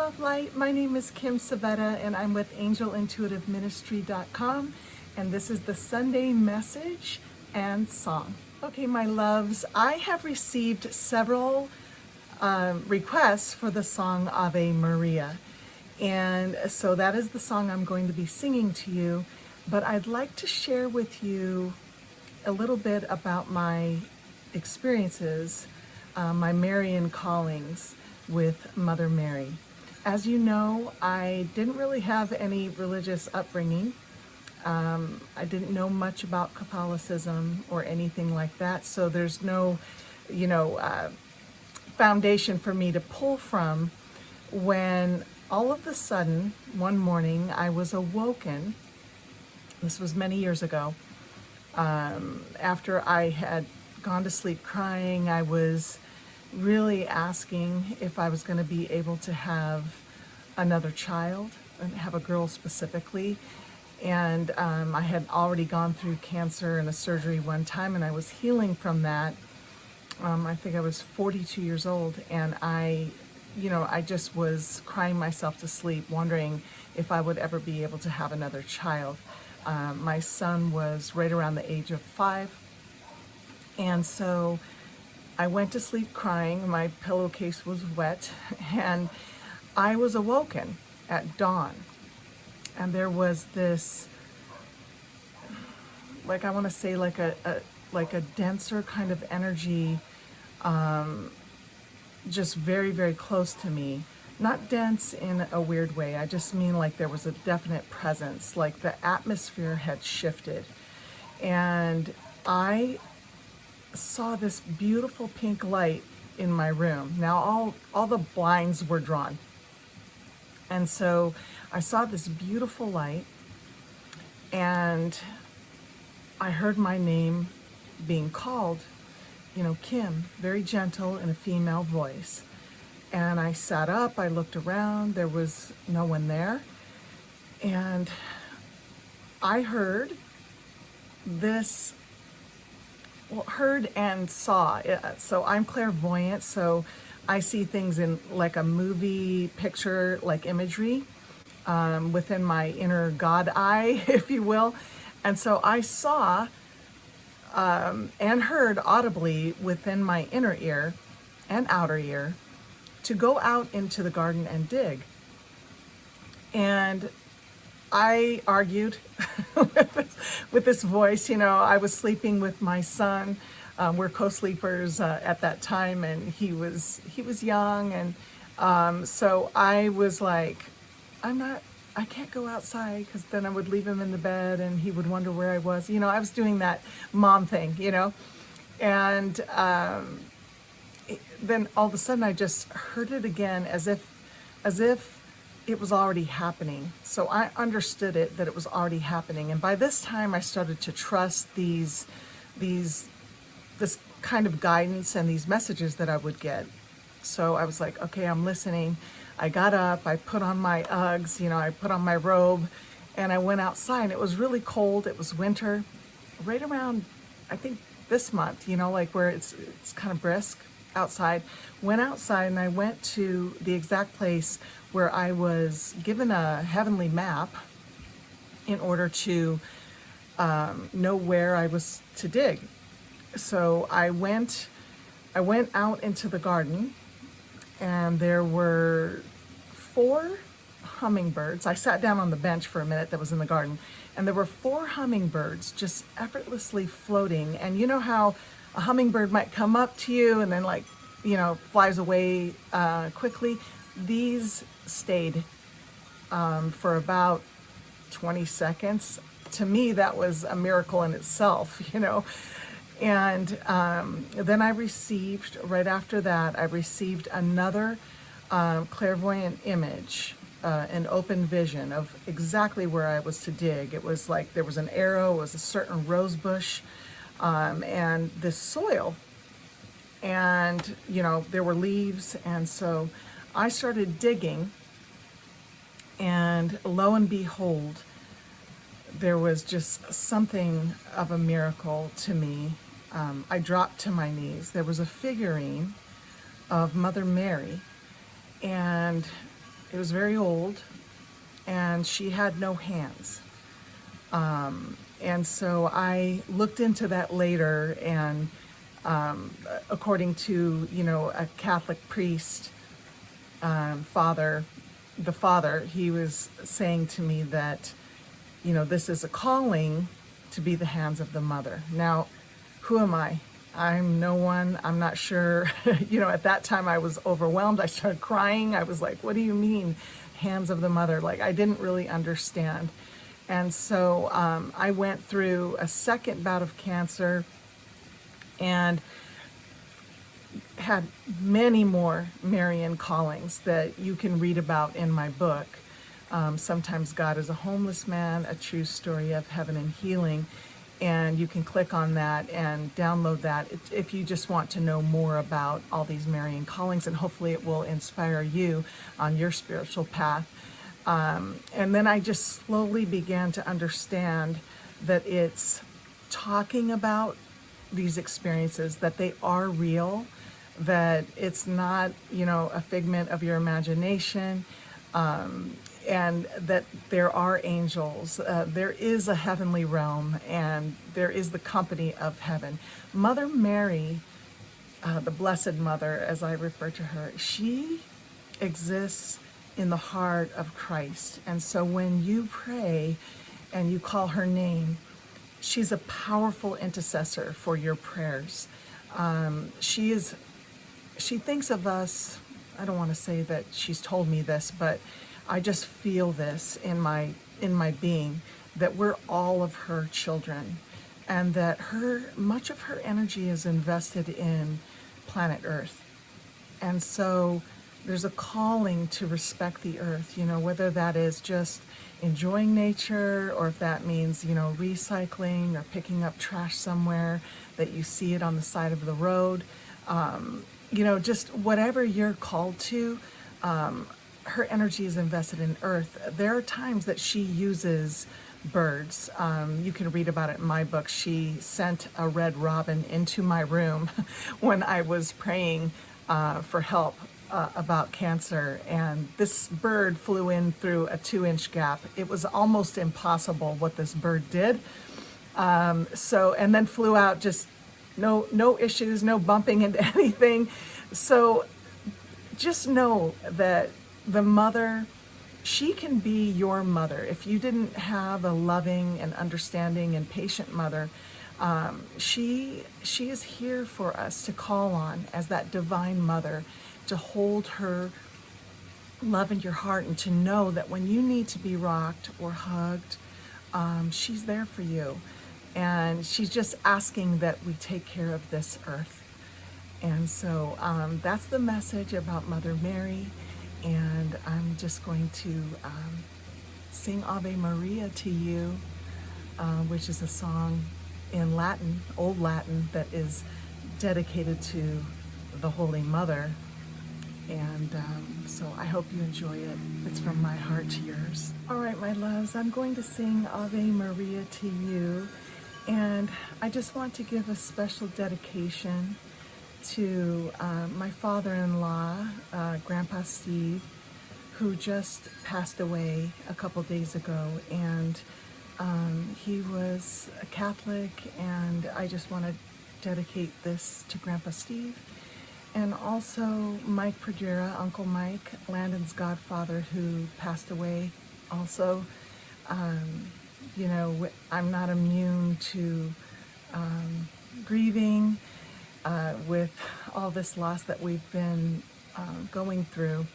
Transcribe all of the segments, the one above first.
love light. My name is Kymm Savetta and I'm with angelintuitiveministry.com, and this is the Sunday message and song. Okay, my loves, I have received several requests for the song Ave Maria, and so that is the song I'm going to be singing to you, but I'd like to share with you a little bit about my experiences, my Marion callings with Mother Mary. As you know, I didn't really have any religious upbringing. I didn't know much about Catholicism or anything like that, so there's no, foundation for me to pull from when all of a sudden, one morning, I was awoken. This was many years ago. After I had gone to sleep crying, I was really asking if I was going to be able to have another child, and have a girl specifically. And I had already gone through cancer and a surgery one time, and I was healing from that. I think I was 42 years old, and I just was crying myself to sleep, wondering if I would ever be able to have another child. My son was right around the age of 5, and so I went to sleep crying. My pillowcase was wet, and I was awoken at dawn. And there was this, like, I want to say like a denser kind of energy, just very, very close to me. Not dense in a weird way. I just mean like there was a definite presence, like the atmosphere had shifted. And I saw this beautiful pink light in my room. Now all the blinds were drawn. And so I saw this beautiful light, and I heard my name being called, Kymm, very gentle in a female voice. And I sat up, I looked around, there was no one there. And I heard this, heard and saw. So I'm clairvoyant, so I see things in like a movie picture, like imagery, within my inner God eye, if you will. And so I saw and heard audibly within my inner ear and outer ear to go out into the garden and dig. And I argued with this voice. I was sleeping with my son. We're co-sleepers at that time, and he was young, and so I was like, I can't go outside, because then I would leave him in the bed and he would wonder where I was. I was doing that mom thing, and then all of a sudden I just heard it again, as if it was already happening. So I understood that it was already happening, and by this time I started to trust this kind of guidance and these messages that I would get. So I was like, okay, I'm listening. I got up, I put on my Uggs, I put on my robe, and I went outside. It was really cold. It was winter, right around, I think, this month, like where it's kind of brisk outside. Went outside, and I went to the exact place where I was given a heavenly map in order to know where I was to dig. So I went out into the garden, and there were 4 hummingbirds. I sat down on the bench for a minute that was in the garden, and there were 4 hummingbirds just effortlessly floating. And you know how a hummingbird might come up to you and then flies away quickly? These stayed for about 20 seconds. To me, that was a miracle in itself, And then I received, right after that, I received another clairvoyant image, an open vision of exactly where I was to dig. It was like there was an arrow, it was a certain rose bush, and this soil. And, there were leaves. And so I started digging, and lo and behold, there was just something of a miracle to me. I dropped to my knees. There was a figurine of Mother Mary, and It was very old, and she had no hands. And so I looked into that later, and according to, a Catholic priest, father, the father, he was saying to me that, this is a calling to be the hands of the mother. Now, who am I? I'm no one. I'm not sure. At that time I was overwhelmed. I started crying. I was like, what do you mean, hands of the mother? Like, I didn't really understand. And so I went through a second bout of cancer and had many more Marion callings that you can read about in my book. Sometimes God is a Homeless Man, a true story of heaven and healing. And you can click on that and download that if you just want to know more about all these Marion callings, and hopefully it will inspire you on your spiritual path. And then I just slowly began to understand that it's talking about these experiences, that they are real, that it's not, a figment of your imagination, and that there are angels. There is a heavenly realm, and there is the company of heaven. Mother Mary, the Blessed Mother, as I refer to her, she exists in the heart of Christ. And so when you pray and you call her name, she's a powerful intercessor for your prayers. She thinks of us, I don't want to say that she's told me this, but I just feel this in my being, that we're all of her children, and that much of her energy is invested in planet Earth. And so there's a calling to respect the earth, whether that is just enjoying nature, or if that means, recycling or picking up trash somewhere that you see it on the side of the road. Just whatever you're called to, her energy is invested in earth. There are times that she uses birds. You can read about it in my book. She sent a red robin into my room when I was praying for help about cancer, and this bird flew in through a 2-inch gap. It was almost impossible what this bird did. And then flew out, just no issues, no bumping into anything. So just know that the mother, she can be your mother. If you didn't have a loving and understanding and patient mother, she is here for us to call on as that divine mother, to hold her love in your heart, and to know that when you need to be rocked or hugged, she's there for you. And she's just asking that we take care of this earth. And so that's the message about Mother Mary. And I'm just going to sing Ave Maria to you, which is a song in Latin, Old Latin, that is dedicated to the Holy Mother. And so I hope you enjoy it. It's from my heart to yours. All right, my loves, I'm going to sing Ave Maria to you. And I just want to give a special dedication to my father-in-law, Grandpa Steve, who just passed away a couple days ago. And he was a Catholic, and I just want to dedicate this to Grandpa Steve. And also Mike Perdura, Uncle Mike, Landon's godfather, who passed away also. I'm not immune to grieving with all this loss that we've been going through.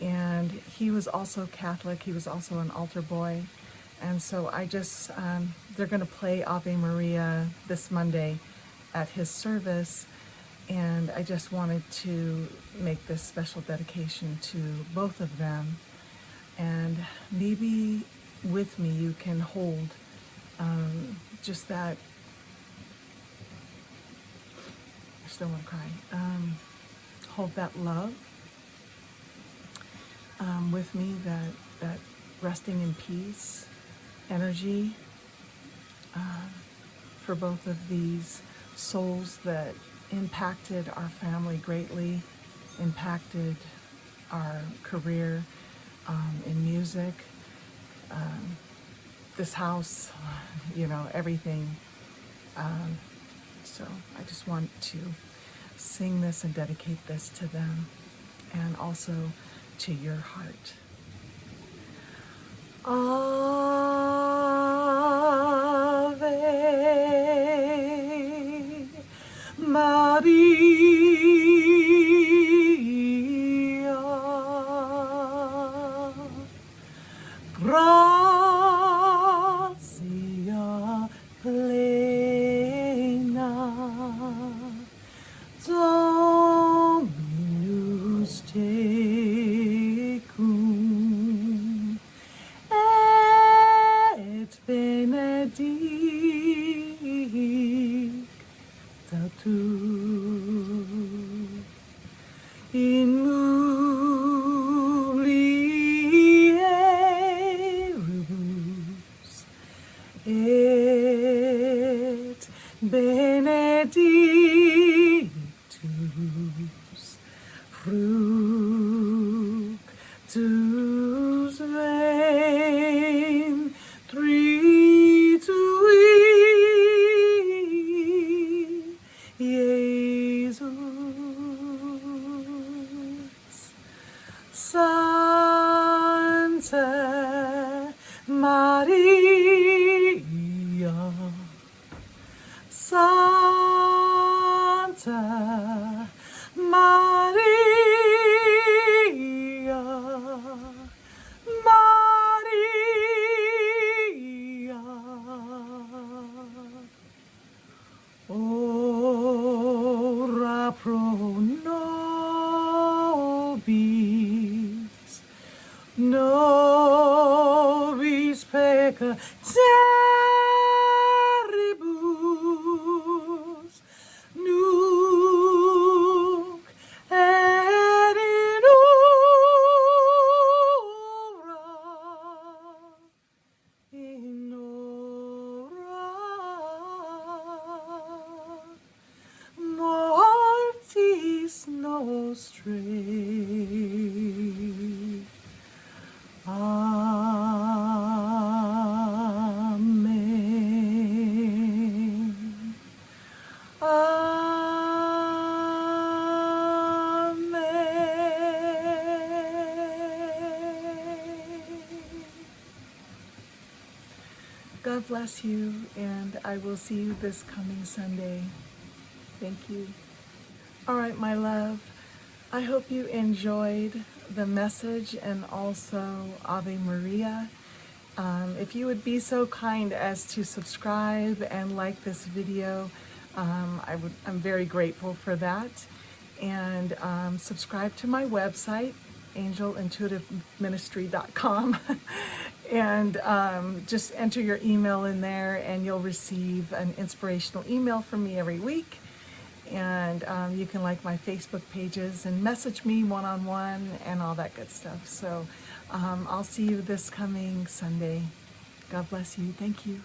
And he was also Catholic. He was also an altar boy. And so I just, they're going to play Ave Maria this Monday at his service. And I just wanted to make this special dedication to both of them. And maybe with me you can hold just that, I still want to cry, hold that love with me, that resting in peace energy for both of these souls that impacted our family greatly, impacted our career, in music, this house, everything. So I just want to sing this and dedicate this to them, and also to your heart. Ave Maria, gratia plena, Dominus tecum, et benedicta tu in mulieribus, et benedictus fructus ventris tui, Iesus. Santa Maria, Santa Maria, Maria, ora pro nobis peccatoribus, nunc et in hora mortis nostrae. Amen. Amen. God bless you, and I will see you this coming Sunday. Thank you. All right, my love. I hope you enjoyed the message and also Ave Maria. If you would be so kind as to subscribe and like this video, I'm very grateful for that. And subscribe to my website, angelintuitiveministry.com. And just enter your email in there and you'll receive an inspirational email from me every week. And you can like my Facebook pages and message me one-on-one and all that good stuff. So I'll see you this coming Sunday. God bless you. Thank you.